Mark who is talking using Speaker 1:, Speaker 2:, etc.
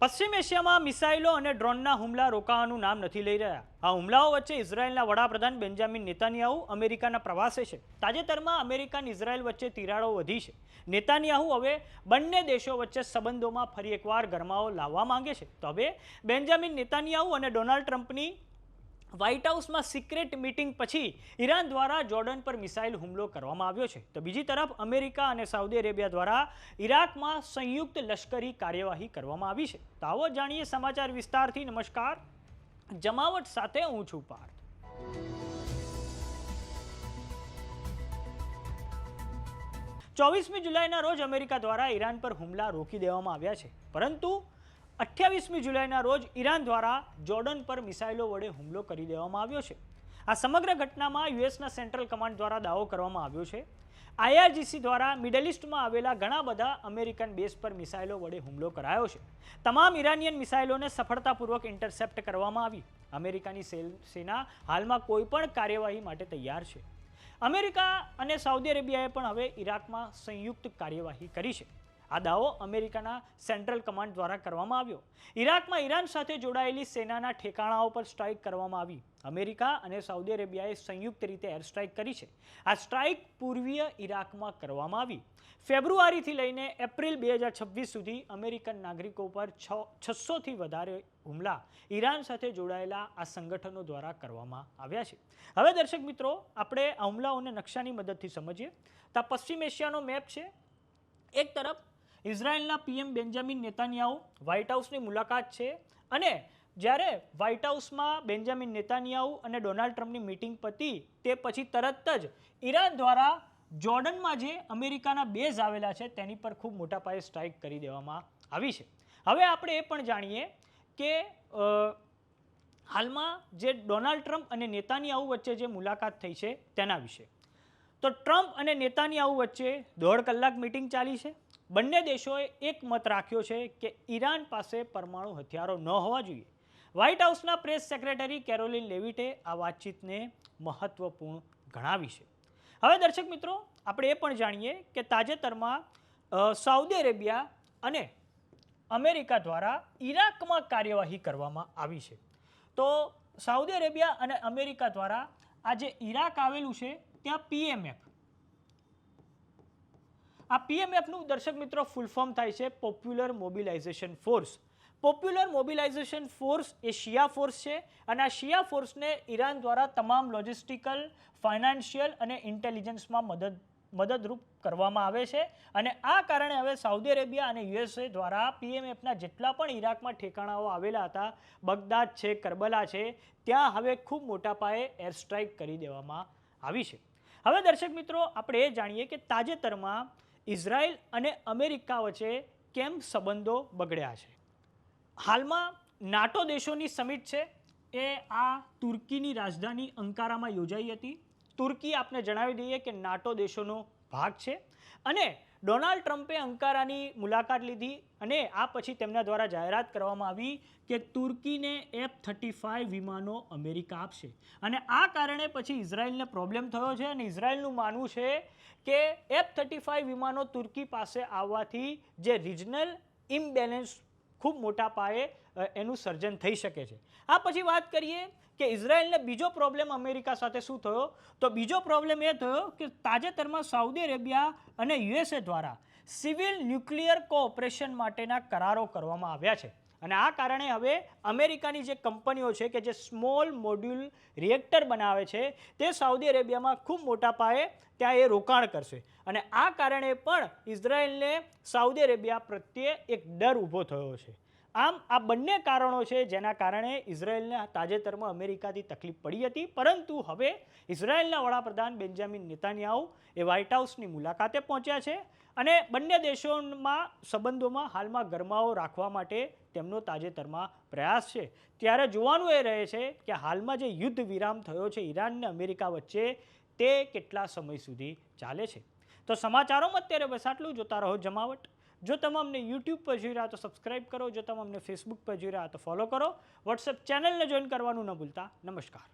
Speaker 1: પશ્ચિમ એશિયામાં મિસાઇલો અને ડ્રોનના હુમલા રોકાવાનું નામ નથી લઈ રહ્યા. આ હુમલાઓ વચ્ચે ઇઝરાયેલના વડાપ્રધાન બેન્જામિન નેતાન્યાહુ અમેરિકાના પ્રવાસે છે. તાજેતરમાં અમેરિકા અને ઇઝરાયેલ વચ્ચે તિરાડો વધી છે. નેતાન્યાહુ હવે બંને દેશો વચ્ચે સંબંધોમાં ફરી એકવાર ગરમાવો લાવવા માંગે છે. તો હવે બેન્જામિન નેતાન્યાહુ અને ડોનાલ્ડ ટ્રમ્પની વ્હાઇટ હાઉસમાં સિક્રેટ મીટિંગ પછી ઈરાન દ્વારા જોર્ડન પર મિસાઇલ હુમલો કરવામાં આવ્યો છે. તો બીજી તરફ અમેરિકા અને સાઉદી અરેબિયા દ્વારા ઈરાકમાં સંયુક્ત લશ્કરી કાર્યવાહી કરવામાં આવી છે. તો આવો જાણીએ સમાચાર વિસ્તારથી. નમસ્કાર, જમાવટ સાથે હું છું પાર્થ. 24મી જુલાઈના રોજ અમેરિકા દ્વારા ઈરાન પર હુમલા રોકી દેવામાં આવ્યા છે, પરંતુ 28મી જુલાઈના રોજ ઈરાન દ્વારા જોર્ડન પર મિસાઇલો વડે હુમલો કરી દેવામાં આવ્યો છે. આ સમગ્ર ઘટનામાં યુએસના સેન્ટ્રલ કમાન્ડ દ્વારા દાવો કરવામાં આવ્યો છે. IRGC દ્વારા મિડલ ઇસ્ટમાં આવેલા ઘણા બધા અમેરિકન બેઝ પર મિસાઇલો વડે હુમલો કરાયો છે. તમામ ઈરાનિયન મિસાઇલોને સફળતાપૂર્વક ઇન્ટરસેપ્ટ કરવામાં આવી. અમેરિકાની સેના હાલમાં કોઈ પણ કાર્યવાહી માટે તૈયાર છે. અમેરિકા અને સાઉદી અરેબિયાએ પણ હવે ઈરાકમાં સંયુક્ત કાર્યવાહી કરી છે. આ દાવો અમેરિકાના સેન્ટ્રલ કમાન્ડ દ્વારા કરવામાં આવ્યો. ઈરાકમાં ઈરાન સાથે જોડાયેલી સેનાના ઠેકાણાઓ પર સ્ટ્રાઇક કરવામાં આવી. અમેરિકા અને સાઉદી અરેબિયાએ સંયુક્ત રીતે એર સ્ટ્રાઇક કરી છે. આ સ્ટ્રાઇક પૂર્વીય ઈરાકમાં કરવામાં આવી. ફેબ્રુઆરીથી લઈને એપ્રિલ 2026 સુધી અમેરિકન નાગરિકો પર 600થી વધારે હુમલા ઈરાન સાથે જોડાયેલા આ સંગઠનો દ્વારા કરવામાં આવ્યા છે. હવે દર્શક મિત્રો, આપણે આ હુમલાઓને નકશાની મદદથી સમજીએ. તો આ પશ્ચિમ એશિયાનો મેપ છે. એક તરફ ઇઝરાયેલના PM બેન્જામિન નેતાન્યાહુ વ્હાઇટ હાઉસની મુલાકાત છે, અને જ્યારે વ્હાઇટ હાઉસમાં બેન્જામિન નેતાન્યાહુ અને ડોનાલ્ડ ટ્રમ્પની મીટિંગ પતી તે પછી તરત જ ઈરાન દ્વારા જોર્ડનમાં જે અમેરિકાના બેઝ આવેલા છે તેની પર ખૂબ મોટા પાયે સ્ટ્રાઇક કરી દેવામાં આવી છે. હવે આપણે એ પણ જાણીએ કે હાલમાં જે ડોનાલ્ડ ટ્રમ્પ અને નેતાન્યાહુ વચ્ચે જે મુલાકાત થઈ છે તેના વિશે. તો ટ્રમ્પ અને નેતાન્યાહુ વચ્ચે 1.5 કલાક મીટિંગ ચાલી છે. બંને દેશોએ એક મત રાખ્યો છે કે ઈરાન પાસે પરમાણુ હથિયારો ન હોવા જોઈએ. વ્હાઇટ હાઉસના પ્રેસ સેક્રેટરી કેરોલિન લેવિટે આ વાતચીતને મહત્વપૂર્ણ ગણાવી છે. હવે દર્શક મિત્રો, આપણે એ પણ જાણીએ કે તાજેતરમાં સાઉદી અરેબિયા અને અમેરિકા દ્વારા ઈરાકમાં કાર્યવાહી કરવામાં આવી છે. તો સાઉદી અરેબિયા અને અમેરિકા દ્વારા આ જે ઈરાક આવેલું છે ત્યાં PMF, આ PMFનું દર્શક મિત્રો ફૂલ ફોર્મ થાય છે popular mobilization force. Popular mobilization force એ શિયા ફોર્સ છે, અને આ શિયા ફોર્સને ઈરાન દ્વારા તમામ લોજિસ્ટિકલ, ફાઇનાન્શિયલ અને ઇન્ટેલિજન્સમાં મદદરૂપ કરવામાં આવે છે. અને આ કારણે હવે સાઉદી અરેબિયા અને USA દ્વારા PMFના જેટલા પણ ઈરાકમાં ઠેકાણાઓ આવેલા હતા, બગદાદ છે, કરબલા છે, ત્યાં હવે ખૂબ મોટા પાયે એર સ્ટ્રાઇક કરી દેવામાં આવી છે. હવે દર્શક મિત્રો, આપણે એ જાણીએ કે તાજેતરમાં ઇઝરાયલ અને અમેરિકા વચ્ચે કેમ સંબંધો બગડ્યા છે. હાલમાં નાટો દેશોની સમિટ છે એ આ તુર્કીની રાજધાની અંકારામાં યોજાઈ હતી. તુર્કી આપને જણાવી દઈએ કે નાટો દેશોનો ભાગ છે, અને ડોનાલ્ડ ટ્રમ્પે અંકારાની મુલાકાત લીધી, અને આ પછી તેમના દ્વારા જાહેરાત કરવામાં આવી કે તુર્કીને F-35 વિમાનો અમેરિકા આપશે. અને આ કારણે પછી ઇઝરાયલને પ્રોબ્લેમ થયો છે, અને ઇઝરાયલનું માનવું છે કે F-35 વિમાનો તુર્કી પાસે આવવાથી જે રિજનલ ઇમ્બેલેન્સ ખૂબ મોટા પાયે એનું સર્જન થઈ શકે છે. આ પછી વાત કરીએ કે ઇઝરાયલને બીજો પ્રોબ્લેમ અમેરિકા સાથે શું થયો, તો બીજો પ્રોબ્લેમ એ થયો કે તાજેતરમાં સાઉદી અરેબિયા અને USA દ્વારા સિવિલ ન્યુક્લિયર કોઓપરેશન માટેના કરારો કરવામાં આવ્યા છે. અને આ કારણે હવે અમેરિકાની જે કંપનીઓ છે કે જે સ્મોલ મોડ્યુલ રિએક્ટર બનાવે છે તે સાઉદી અરેબિયામાં ખૂબ મોટા પાયે ત્યાં એ રોકાણ કરશે. અને આ કારણે પણ ઇઝરાયલને સાઉદી અરેબિયા પ્રત્યે એક ડર ઊભો થયો છે. આમ આ બંને કારણો છે જેના કારણે ઇઝરાયલને તાજેતરમાં અમેરિકાથી તકલીફ પડી હતી. પરંતુ હવે ઇઝરાયલના વડાપ્રધાન બેન્જામિન નેતાન્યાહુ એ વ્હાઇટ હાઉસની મુલાકાતે પહોંચ્યા છે, અને બંને દેશોમાં સંબંધોમાં હાલમાં ગરમાવો રાખવા માટે તેમનો તાજેતરમાં પ્રયાસ છે. ત્યારે જોવાનું એ રહે છે કે હાલમાં જે યુદ્ધ વિરામ થયો છે ઈરાન અને અમેરિકા વચ્ચે તે કેટલા સમય સુધી ચાલે છે. તો સમાચારોમાં અત્યારે બસ આટલું. જોતા રહો જમાવટ. જો તમે અમને YouTube પર જોઈ રહ્યા તો સબસ્ક્રાઇબ કરો. જો તમે અમને Facebook પર જોઈ રહ્યા તો ફોલો કરો. WhatsApp ચેનલને જોઈન કરવાનું ન ભૂલતા. નમસ્કાર.